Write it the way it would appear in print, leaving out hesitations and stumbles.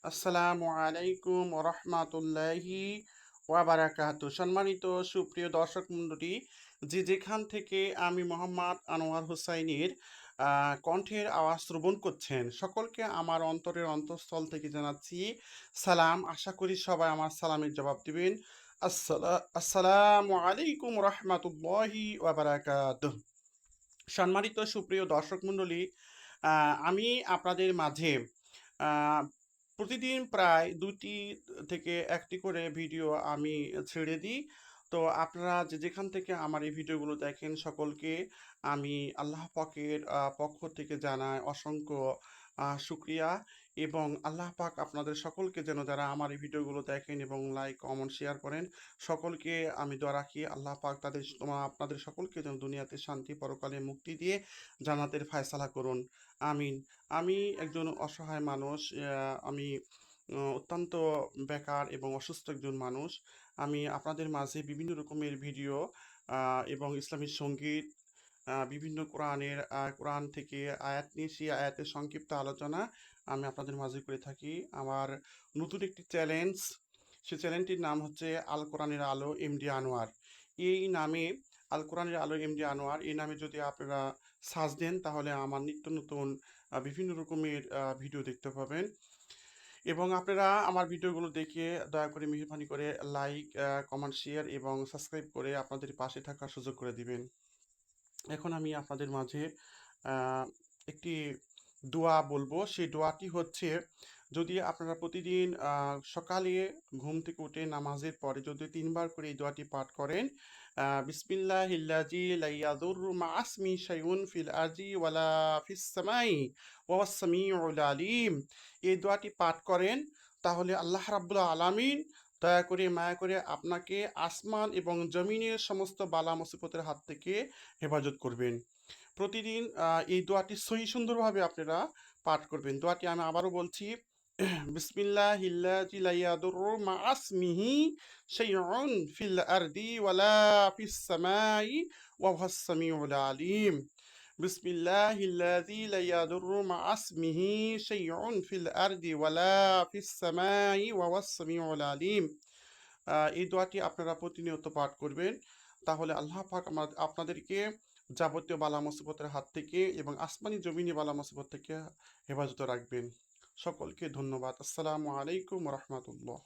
আসসালামু আলাইকুম রহমাতুল্লাহি ওয়াবারাকাতু। সম্মানিত সুপ্রিয় দর্শক মণ্ডলী, যে যেখান থেকে আমি মোহাম্মদ আনোয়ার হুসাইনের কণ্ঠের আওয়াজ শ্রবণ করছেন, সকলকে আমার অন্তরের অন্তঃস্থল থেকে জানাচ্ছি সালাম। আশা করি সবাই আমার সালামের জবাব দিবেন। আসসালামু আলাইকুম রহমাতুল্লাহি ওয়াবারাকাতু। সম্মানিত সুপ্রিয় দর্শক মণ্ডলী, আমি আপনাদের মাঝে আহ, প্রতিদিন প্রায় ২টি থেকে ১টি করে ভিডিও আমি ছেড়ে দিই। তো আপনারা যে যেখান থেকে আমার এই ভিডিওগুলো দেখেন, সকলকে আমি আল্লাহ পাকের পক্ষ থেকে জানাই অসংখ্য শুক্রিয়া। এবং আল্লাহ পাক আপনাদের সকলকে যেন, যারা আমার এই ভিডিওগুলো দেখেন এবং লাইক কমেন্ট শেয়ার করেন, সকলকে আমি দোয়া রাখি আল্লাহ পাক আপনাদের সকলকে যেন দুনিয়াতে শান্তি, পরকালে মুক্তি দিয়ে জান্নাতের ফায়সালা করুন। আমিন। আমি একজন অসহায় মানুষ। আমি অত্যন্ত বেকার এবং অসুস্থ একজন মানুষ। আমি আপনাদের মাঝে বিভিন্ন রকমের ভিডিও এবং ইসলামী সঙ্গীত, বিভিন্ন কোরআন থেকে আয়াত নিয়ে সেই আয়াতের সংক্ষিপ্ত আলোচনা আমি আপনাদের মাঝে করে থাকি। আমার নতুন একটি চ্যালেঞ্জ, সেই চ্যানেলটির নাম হচ্ছে আল কোরআনের আলো এমডি আনোয়ার। এই নামে, আল কোরআনের আলো এমডি আনোয়ার, এই নামে যদি আপনারা সার্চ দেন, তাহলে আমার নিত্য নতুন বিভিন্ন রকমের ভিডিও দেখতে পাবেন। এবং আপনারা আমার ভিডিওগুলো দেখে দয়া করে মেহরবানি করে লাইক, কমেন্ট, শেয়ার এবং সাবস্ক্রাইব করে আপনাদের পাশে থাকার সুযোগ করে দিবেন। এখন আমি আপনাদের মাঝে আহ, একটি দোয়া বলবো। সেই দোয়াটি হচ্ছে, যদি আপনারা প্রতিদিন সকালে ঘুম থেকে উঠে নামাজের পরে যদি ৩ বার করে এই দোয়াটি পাঠ করেন, বিসমিল্লাহিল্লাযী লা ইয়াদুররু মা ইসমিহি শাইউন ফিল আরদি ওয়ালা ফিস সামাই ওয়া হুয়াস সামিউল আলিম, এই দোয়াটি পাঠ করেন, তাহলে আল্লাহ রাব্বুল আলামিন দয়া করে মায়া করে আপনাকে আসমান এবং জমিনের সমস্ত বালা মুসিবতের হাত থেকে হেফাজত করবেন। প্রতিদিন এই দোয়াটি সহি সুন্দরভাবে আপনারা পাঠ করবেন। দোয়াটি আমি আবারও বলছি, বিসমিল্লাহিল্লাযী লা ইয়াদুররু মা ইসমিহি শাইউন ফিল আরদি ওয়ালা ফিস সামাই ওয়া হুয়াস সামিউল আলিম। বিসমিল্লাহিল্লাযী লা ইয়াদুররু মা ইসমিহি শাইউন ফিল আরদি ওয়ালা ফিস সামাই ওয়া হুয়াস সামিউল আলিম। এই দোয়াটি আপনারা প্রতিনিয়ত পাঠ করবেন, তাহলে আল্লাহ পাক আপনাদেরকে যাবতীয় বালা মুসিবতের হাত থেকে এবং আসমানি জমিনি বালা মুসিবত থেকে হেফাজত রাখবেন। সকলকে ধন্যবাদ। আসসালামু আলাইকুম রহমতুল্লাহ।